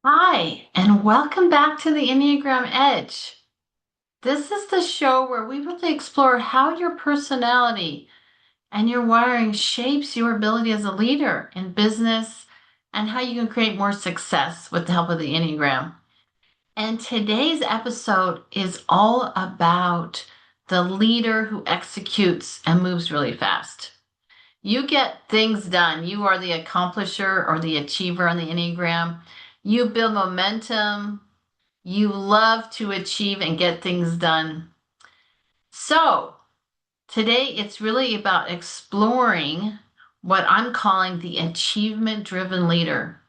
Hi, and welcome back to the Enneagram Edge. This is the show where we really explore how your personality and your wiring shapes your ability as a leader in business and how you can create more success with the help of the Enneagram. And today's episode is all about the leader who executes and moves really fast. You get things done. You are the accomplisher or the achiever on the Enneagram. You build momentum. You love to achieve and get things done. So, today it's really about exploring what I'm calling the achievement driven leader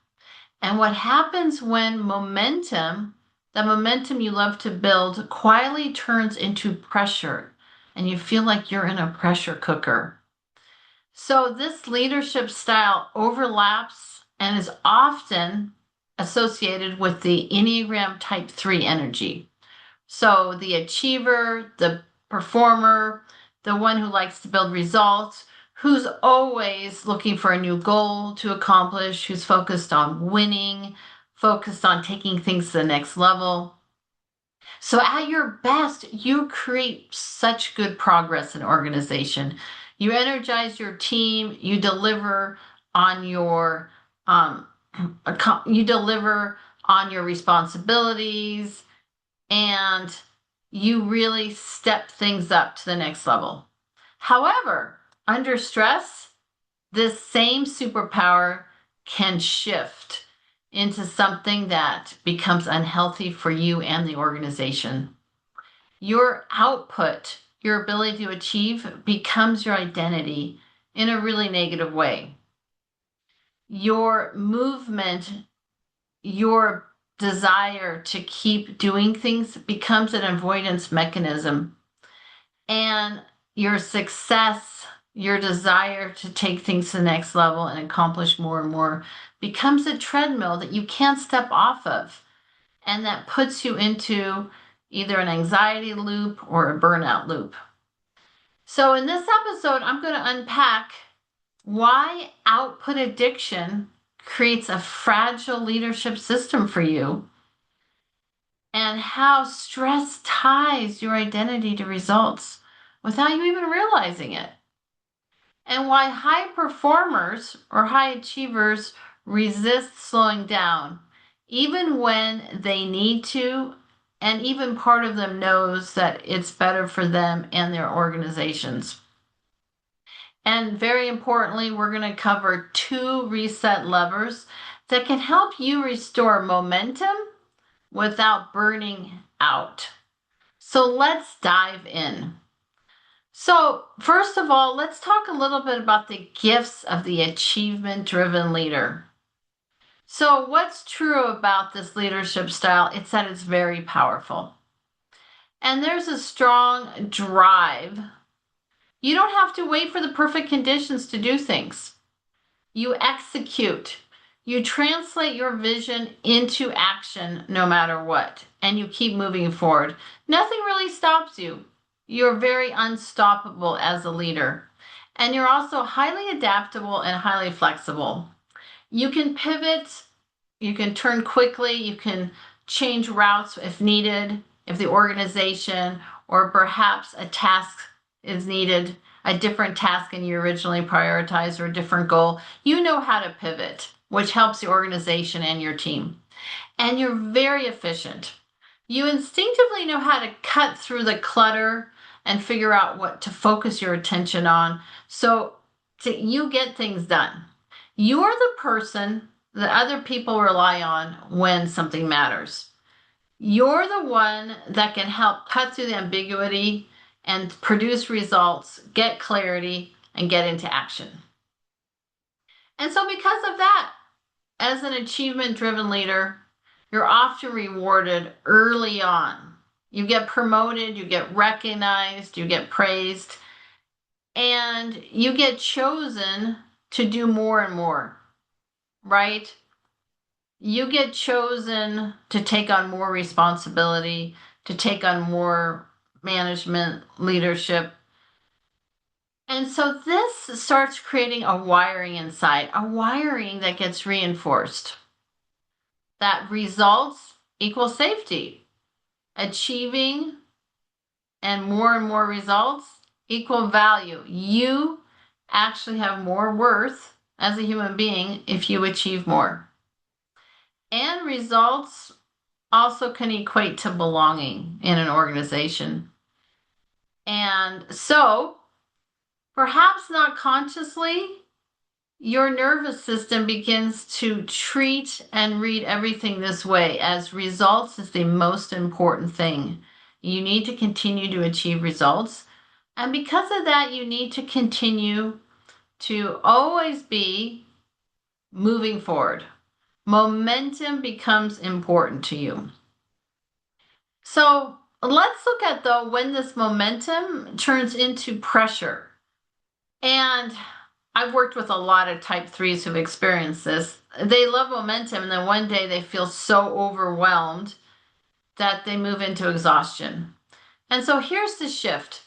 and what happens when the momentum you love to build, quietly turns into pressure and you feel like you're in a pressure cooker. So, this leadership style overlaps and is often associated with the Enneagram Type 3 energy. So the achiever, the performer, the one who likes to build results, who's always looking for a new goal to accomplish, who's focused on winning, focused on taking things to the next level. So at your best, you create such good progress in organization. You energize your team, you deliver on your um, you deliver on your responsibilities, and you really step things up to the next level. However, under stress, this same superpower can shift into something that becomes unhealthy for you and the organization. Your output, your ability to achieve, becomes your identity in a really negative way. Your movement, your desire to keep doing things becomes an avoidance mechanism. And your success, your desire to take things to the next level and accomplish more and more becomes a treadmill that you can't step off of. And that puts you into either an anxiety loop or a burnout loop. So, in this episode, I'm going to unpack why output addiction creates a fragile leadership system for you and how stress ties your identity to results without you even realizing it, and why high performers or high achievers resist slowing down, even when they need to, and even part of them knows that it's better for them and their organizations. And very importantly, we're going to cover two reset levers that can help you restore momentum without burning out. So let's dive in. So, first of all, let's talk a little bit about the gifts of the achievement driven leader. So, what's true about this leadership style? It's that it's very powerful. And there's a strong drive. You don't have to wait for the perfect conditions to do things. You execute. You translate your vision into action no matter what, and you keep moving forward. Nothing really stops you. You're very unstoppable as a leader. And you're also highly adaptable and highly flexible. You can pivot, you can turn quickly, you can change routes if needed, if the organization or perhaps a task is needed, a different task than you originally prioritized or a different goal. You know how to pivot, which helps the organization and your team. And you're very efficient. You instinctively know how to cut through the clutter and figure out what to focus your attention on so you get things done. You're the person that other people rely on when something matters. You're the one that can help cut through the ambiguity and produce results, get clarity, and get into action. And so, because of that, as an achievement driven leader, you're often rewarded early on. You get promoted, you get recognized, you get praised, and you get chosen to do more and more, right? You get chosen to take on more responsibility, to take on more management, leadership. And so this starts creating a wiring inside, a wiring that gets reinforced. that results equal safety. Achieving and more results equal value. You actually have more worth as a human being if you achieve more. And results also can equate to belonging in an organization. And so, perhaps not consciously, your nervous system begins to treat and read everything this way, as results is the most important thing. You need to continue to achieve results. And because of that, you need to continue to always be moving forward. Momentum becomes important to you. So let's look at, though, when this momentum turns into pressure. And I've worked with a lot of type 3s who've experienced this. They love momentum, and then one day they feel so overwhelmed that they move into exhaustion. And so here's the shift.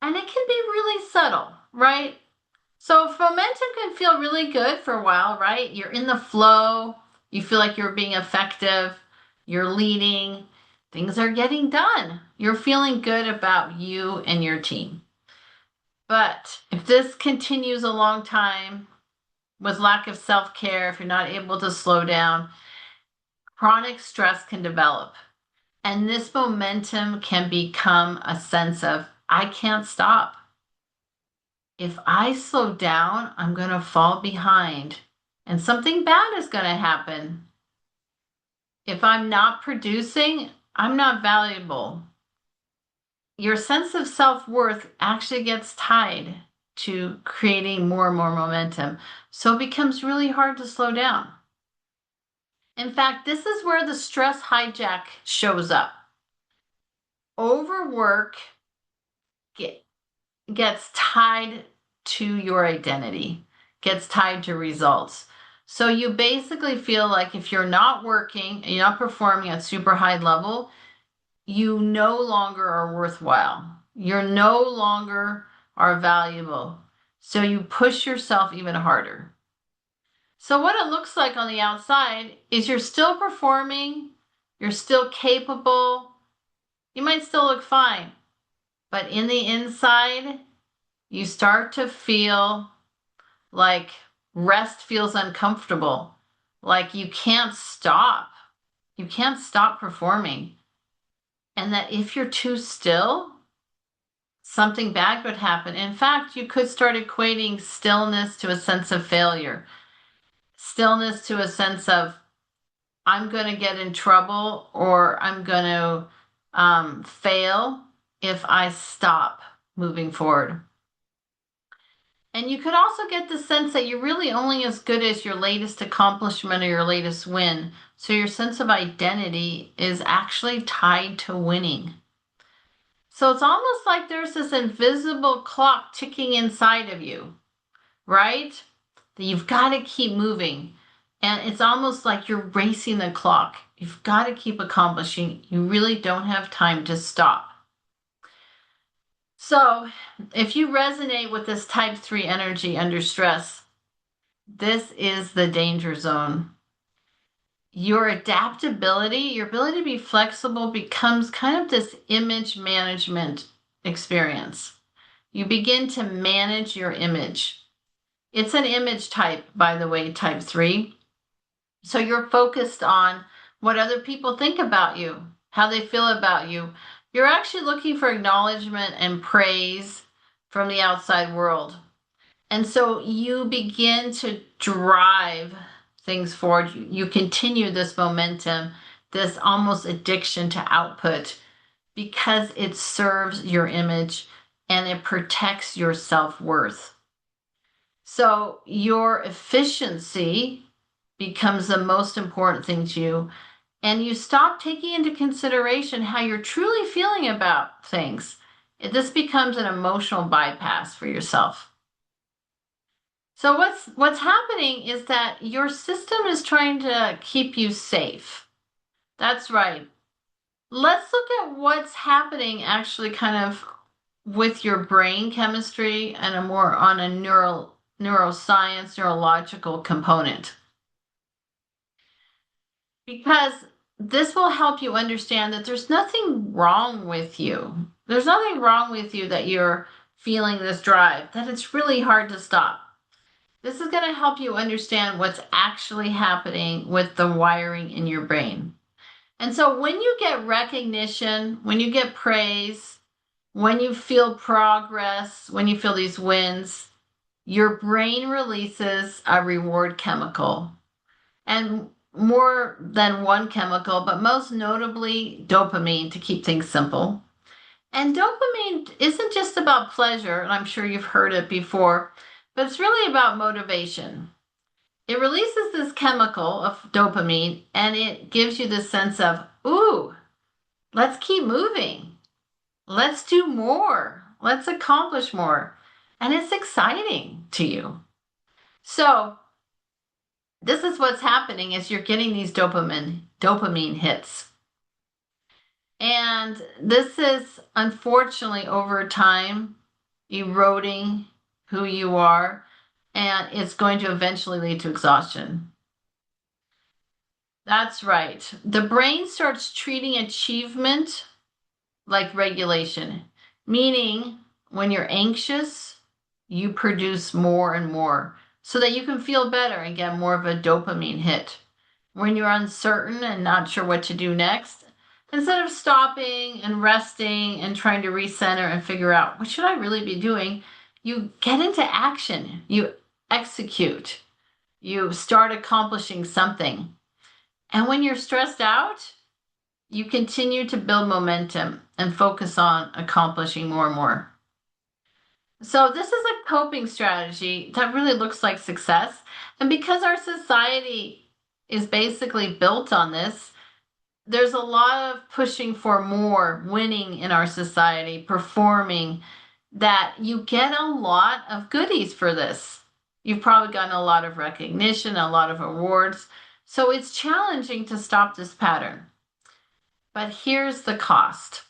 And it can be really subtle, right? So if momentum can feel really good for a while, right? You're in the flow, you feel like you're being effective, you're leading, things are getting done. You're feeling good about you and your team. But if this continues a long time with lack of self-care, if you're not able to slow down, chronic stress can develop. And this momentum can become a sense of, I can't stop. If I slow down, I'm going to fall behind and something bad is going to happen. If I'm not producing, I'm not valuable. Your sense of self-worth actually gets tied to creating more and more momentum. So it becomes really hard to slow down. In fact, this is where the stress hijack shows up. Overwork gets tied to your identity, gets tied to results. So you basically feel like if you're not working and you're not performing at super high level, you no longer are worthwhile. You're no longer are valuable. So you push yourself even harder. So what it looks like on the outside is you're still performing, you're still capable, you might still look fine, but in the inside, you start to feel like rest feels uncomfortable, like you can't stop. You can't stop performing. And that if you're too still, something bad could happen. In fact, you could start equating stillness to a sense of failure, stillness to a sense of, I'm going to get in trouble or I'm going to fail if I stop moving forward. And you could also get the sense that you're really only as good as your latest accomplishment or your latest win. So your sense of identity is actually tied to winning. So it's almost like there's this invisible clock ticking inside of you, right? That you've got to keep moving. And it's almost like you're racing the clock. You've got to keep accomplishing. You really don't have time to stop. So if you resonate with this type 3 energy under stress, this is the danger zone. Your adaptability, your ability to be flexible becomes kind of this image management experience. You begin to manage your image. It's an image type, by the way, type 3. So you're focused on what other people think about you, how they feel about you. You're actually looking for acknowledgement and praise from the outside world. And so you begin to drive things forward. You continue this momentum, this almost addiction to output, because it serves your image and it protects your self-worth. So your efficiency becomes the most important thing to you, and you stop taking into consideration how you're truly feeling about things. This becomes an emotional bypass for yourself. So what's happening is that your system is trying to keep you safe. That's right. Let's look at what's happening actually kind of with your brain chemistry and a more on a neuroscience, neurological component. because this will help you understand that there's nothing wrong with you. There's nothing wrong with you that you're feeling this drive, that it's really hard to stop. This is going to help you understand what's actually happening with the wiring in your brain. And so when you get recognition, when you get praise, when you feel progress, when you feel these wins, your brain releases a reward chemical. And more than one chemical, but most notably dopamine, to keep things simple. And dopamine isn't just about pleasure, and I'm sure you've heard it before, but it's really about motivation. It releases this chemical of dopamine and it gives you this sense of, ooh, let's keep moving. Let's do more. Let's accomplish more. And it's exciting to you. So this is what's happening is you're getting these dopamine hits. And this is unfortunately over time eroding who you are, and it's going to eventually lead to exhaustion. That's right. The brain starts treating achievement like regulation, meaning when you're anxious, you produce more and more so that you can feel better and get more of a dopamine hit. When you're uncertain and not sure what to do next, instead of stopping and resting and trying to recenter and figure out what should I really be doing, you get into action, you execute, you start accomplishing something. And when you're stressed out, you continue to build momentum and focus on accomplishing more and more. So this is a coping strategy that really looks like success. And because our society is basically built on this, there's a lot of pushing for more, winning in our society, performing, that you get a lot of goodies for this. You've probably gotten a lot of recognition, a lot of awards. So it's challenging to stop this pattern. But here's the cost.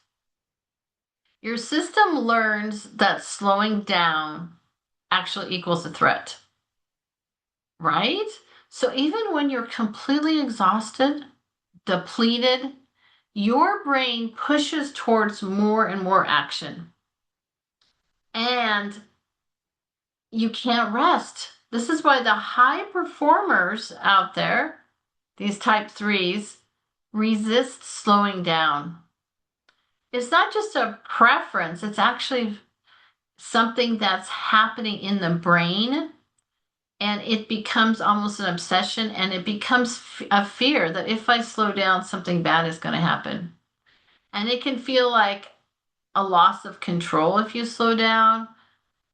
Your system learns that slowing down actually equals a threat, right? So even when you're completely exhausted, depleted, your brain pushes towards more and more action. And you can't rest. This is why the high performers out there, these type threes, resist slowing down. It's not just a preference, it's actually something that's happening in the brain, and it becomes almost an obsession, and it becomes a fear that if I slow down, something bad is going to happen. And it can feel like a loss of control if you slow down,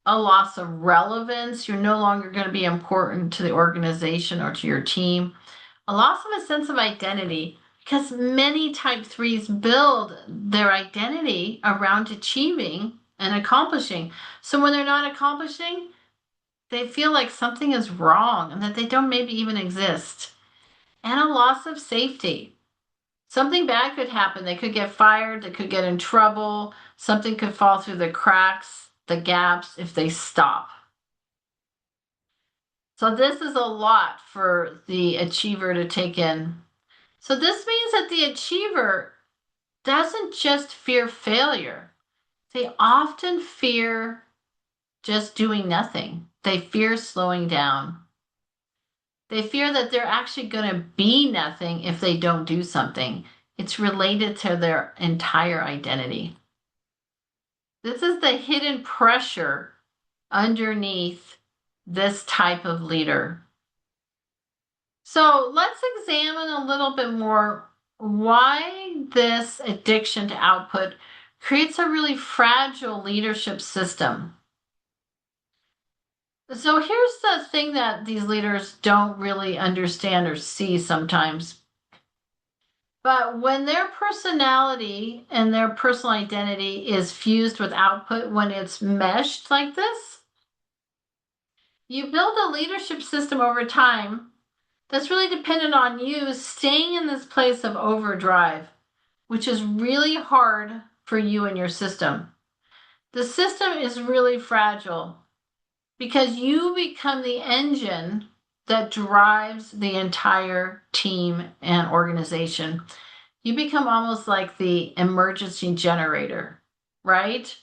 a loss of relevance. You're no longer going to be important to the organization or to your team, a loss of a sense of identity, because many type threes build their identity around achieving and accomplishing. So when they're not accomplishing, they feel like something is wrong and that they don't maybe even exist. And a loss of safety. Something bad could happen. They could get fired, they could get in trouble, something could fall through the cracks, the gaps if they stop. So this is a lot for the achiever to take in. So this means that the achiever doesn't just fear failure. They often fear just doing nothing. They fear slowing down. They fear that they're actually going to be nothing if they don't do something. It's related to their entire identity. This is the hidden pressure underneath this type of leader. So let's examine a little bit more why this addiction to output creates a really fragile leadership system. So here's the thing that these leaders don't really understand or see sometimes. But when their personality and their personal identity is fused with output, when it's meshed like this, you build a leadership system over time that's really dependent on you staying in this place of overdrive, which is really hard for you and your system. The system is really fragile because you become the engine that drives the entire team and organization. You become almost like the emergency generator, right?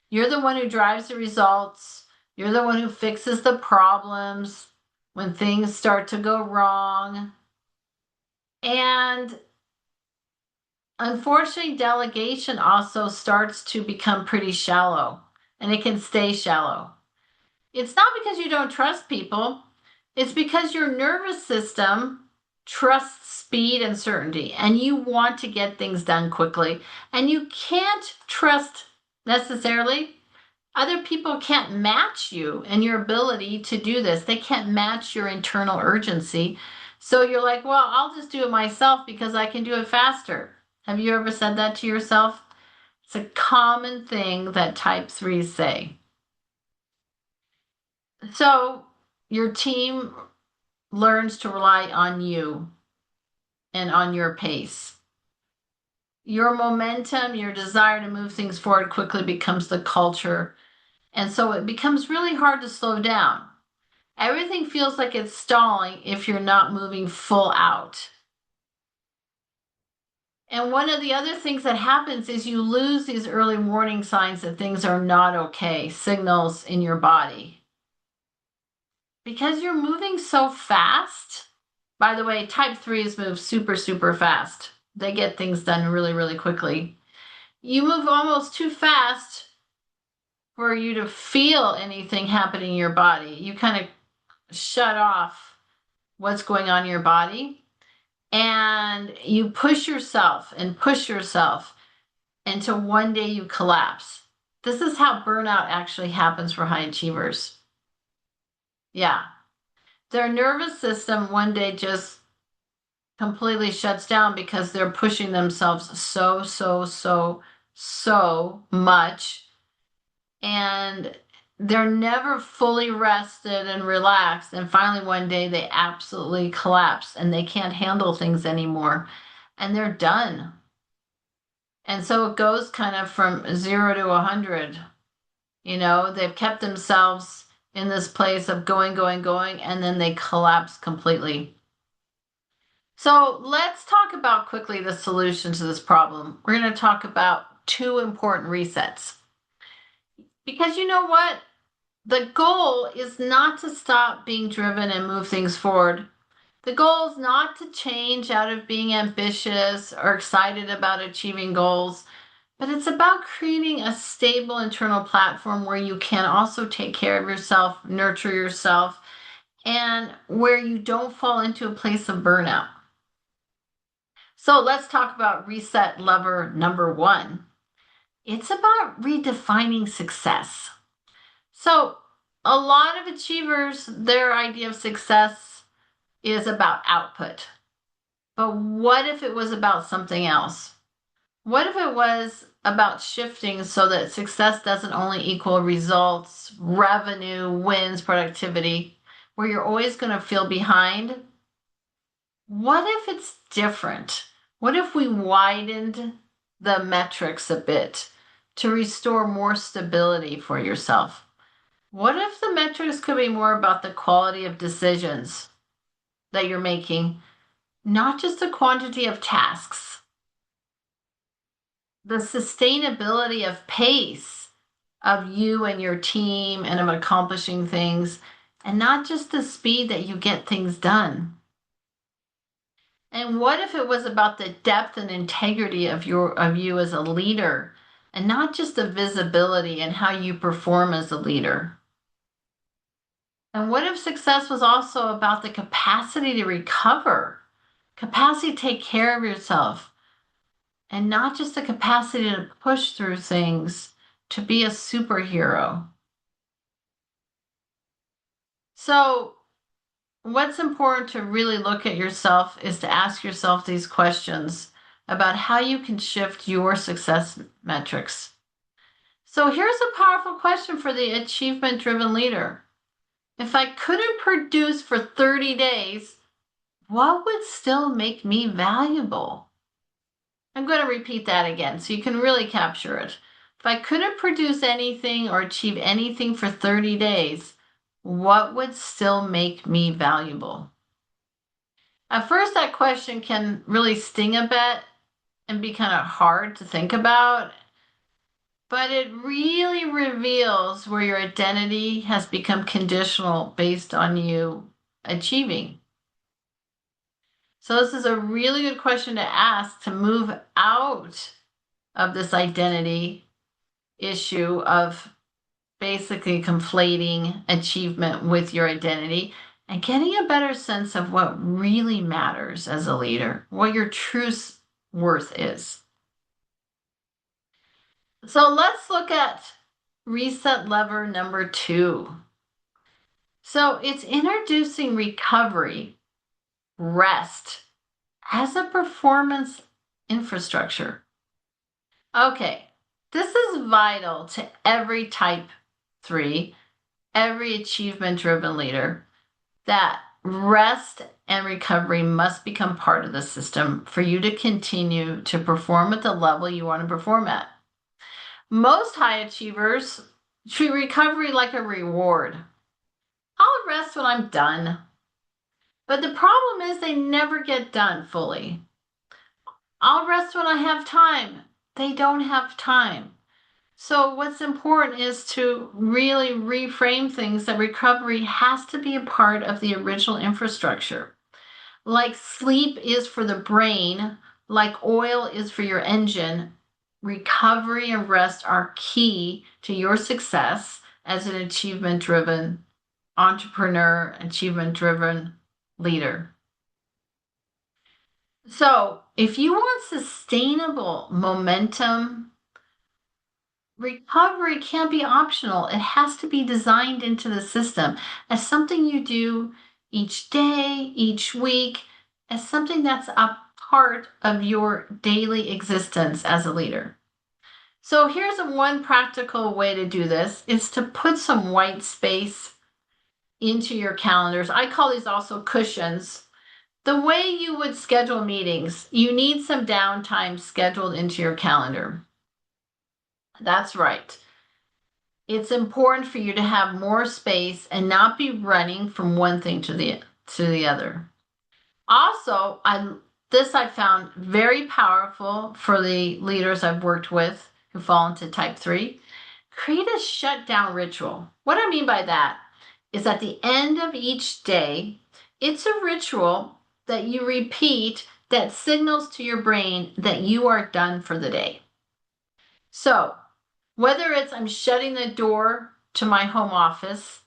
You're the one who drives the results. You're the one who fixes the problems when things start to go wrong. And unfortunately, delegation also starts to become pretty shallow, and it can stay shallow. It's not because you don't trust people, it's because your nervous system trusts speed and certainty, and you want to get things done quickly. And you can't trust necessarily. Other people can't match you and your ability to do this. They can't match your internal urgency. So you're like, well, I'll just do it myself because I can do it faster. Have you ever said that to yourself? It's a common thing that type 3s say. So your team learns to rely on you and on your pace. Your momentum, your desire to move things forward quickly becomes the culture. And so it becomes really hard to slow down. Everything feels like it's stalling if you're not moving full out. And one of the other things that happens is you lose these early warning signs that things are not okay, signals in your body. Because you're moving so fast. By the way, type 3s move super, super fast. They get things done really, really quickly. You move almost too fast for you to feel anything happening in your body. You kind of shut off what's going on in your body, and you push yourself until one day you collapse. This is how burnout actually happens for high achievers. Yeah. Their nervous system one day just completely shuts down because they're pushing themselves so much. And they're never fully rested and relaxed. And finally, one day they absolutely collapse and they can't handle things anymore. And they're done. And so it goes kind of from 0 to 100. You know, they've kept themselves in this place of going, and then they collapse completely. So let's talk about quickly the solution to this problem. We're going to talk about 2 important resets. Because you know what? The goal is not to stop being driven and move things forward. The goal is not to change out of being ambitious or excited about achieving goals, but it's about creating a stable internal platform where you can also take care of yourself, nurture yourself, and where you don't fall into a place of burnout. So let's talk about reset lever number 1. It's about redefining success. So a lot of achievers, their idea of success is about output. But what if it was about something else? What if it was about shifting so that success doesn't only equal results, revenue, wins, productivity, where you're always going to feel behind? What if it's different? What if we widened the metrics a bit to restore more stability for yourself? What if the metrics could be more about the quality of decisions that you're making, not just the quantity of tasks, the sustainability of pace of you and your team and of accomplishing things, and not just the speed that you get things done? And what if it was about the depth and integrity of you as a leader, and not just the visibility and how you perform as a leader? And what if success was also about the capacity to recover, capacity to take care of yourself, and not just the capacity to push through things, to be a superhero? So, what's important to really look at yourself is to ask yourself these questions about how you can shift your success metrics. So, here's a powerful question for the achievement driven leader. If I couldn't produce for 30 days, what would still make me valuable? I'm going to repeat that again so you can really capture it. If I couldn't produce anything or achieve anything for 30 days, what would still make me valuable? At first, that question can really sting a bit and be kind of hard to think about, but it really reveals where your identity has become conditional based on you achieving. So, this is a really good question to ask to move out of this identity issue of basically conflating achievement with your identity and getting a better sense of what really matters as a leader, what your true worth is. So let's look at reset lever number 2. So it's introducing recovery, rest, as a performance infrastructure. Okay, this is vital to every type 3, every achievement-driven leader, that rest and recovery must become part of the system for you to continue to perform at the level you want to perform at. Most high achievers treat recovery like a reward. I'll rest when I'm done. But the problem is they never get done fully. I'll rest when I have time. They don't have time. So what's important is to really reframe things that recovery has to be a part of the original infrastructure. Like sleep is for the brain, like oil is for your engine, recovery and rest are key to your success as an achievement-driven entrepreneur, achievement-driven leader. So if you want sustainable momentum, recovery can't be optional. It has to be designed into the system as something you do each day, each week, as something that's a part of your daily existence as a leader. So here's one practical way to do this is to put some white space into your calendars. I call these also cushions. The way you would schedule meetings, you need some downtime scheduled into your calendar. That's right. It's important for you to have more space and not be running from one thing to the other. Also, I found very powerful for the leaders I've worked with who fall into type 3. Create a shutdown ritual. What I mean by that is at the end of each day, it's a ritual that you repeat that signals to your brain that you are done for the day. So whether it's I'm shutting the door to my home office,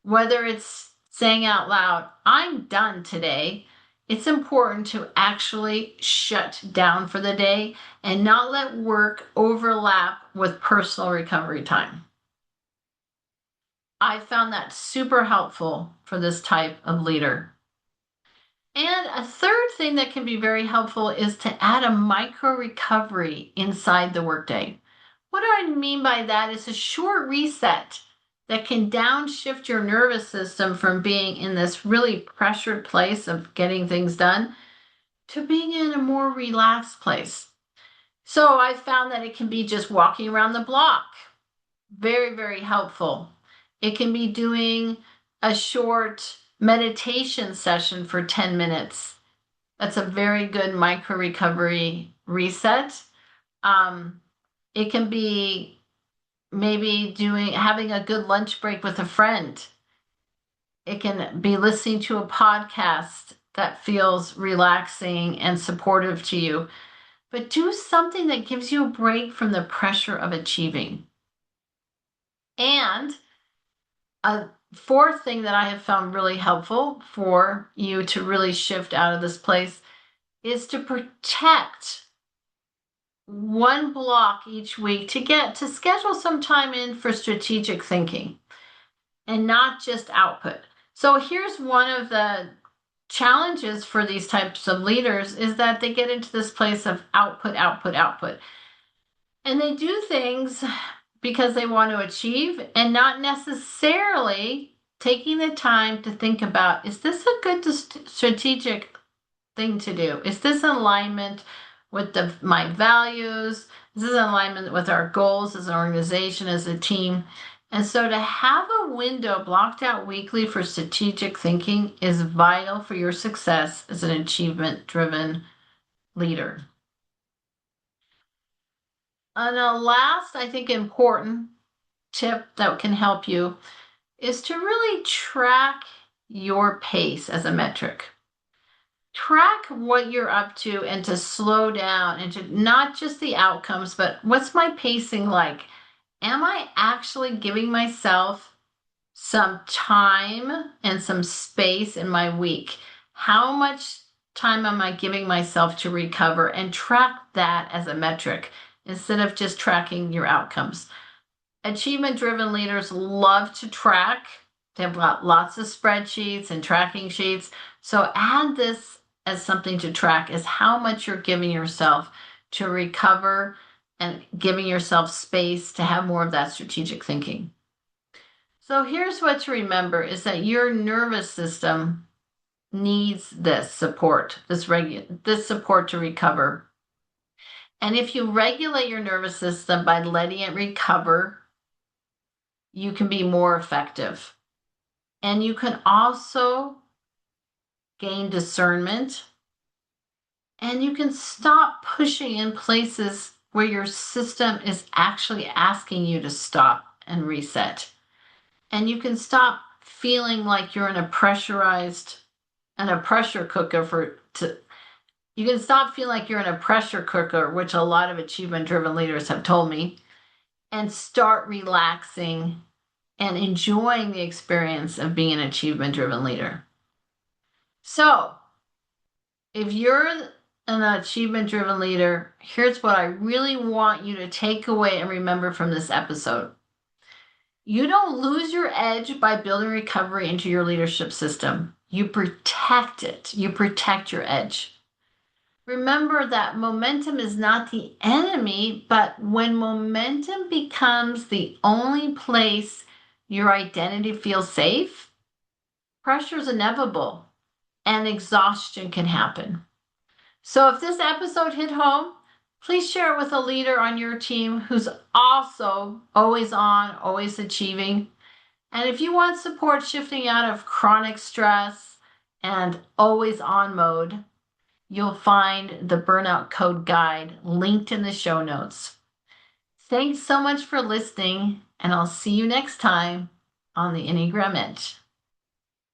whether it's saying out loud, I'm done today, it's important to actually shut down for the day and not let work overlap with personal recovery time. I found that super helpful for this type of leader. And a third thing that can be very helpful is to add a micro recovery inside the workday. What do I mean by that? Is a short reset that can downshift your nervous system from being in this really pressured place of getting things done to being in a more relaxed place. So I found that it can be just walking around the block. Very, very helpful. It can be doing a short meditation session for 10 minutes. That's a very good micro recovery reset. It can be maybe having a good lunch break with a friend. It can be listening to a podcast that feels relaxing and supportive to you. But do something that gives you a break from the pressure of achieving. And a fourth thing that I have found really helpful for you to really shift out of this place is to protect one block each week to schedule some time in for strategic thinking and not just output. So here's one of the challenges for these types of leaders is that they get into this place of output, output, output. And they do things because they want to achieve and not necessarily taking the time to think about, is this a good strategic thing to do? Is this in alignment with my values? Is this in alignment with our goals as an organization, as a team? And so to have a window blocked out weekly for strategic thinking is vital for your success as an achievement-driven leader. And a last, I think, important tip that can help you is to really track your pace as a metric. Track what you're up to and to slow down and to not just the outcomes, but what's my pacing like? Am I actually giving myself some time and some space in my week? How much time am I giving myself to recover? And track that as a metric instead of just tracking your outcomes. Achievement-driven leaders love to track. They've got lots of spreadsheets and tracking sheets. So add this as something to track is how much you're giving yourself to recover and giving yourself space to have more of that strategic thinking. So here's what to remember is that your nervous system needs this support, this support to recover. And if you regulate your nervous system by letting it recover, you can be more effective. And you can also gain discernment, and you can stop pushing in places where your system is actually asking you to stop and reset. And you can stop feeling like you're in a pressure cooker you can stop feeling like you're in a pressure cooker, which a lot of achievement-driven leaders have told me, and start relaxing and enjoying the experience of being an achievement-driven leader. So, if you're an achievement-driven leader, here's what I really want you to take away and remember from this episode. You don't lose your edge by building recovery into your leadership system. You protect it. You protect your edge. Remember that momentum is not the enemy, but when momentum becomes the only place your identity feels safe, pressure is inevitable and exhaustion can happen. So if this episode hit home, please share it with a leader on your team who's also always on, always achieving. And if you want support shifting out of chronic stress and always on mode, you'll find the Burnout Code Guide linked in the show notes. Thanks so much for listening, and I'll see you next time on the Enneagram Edge.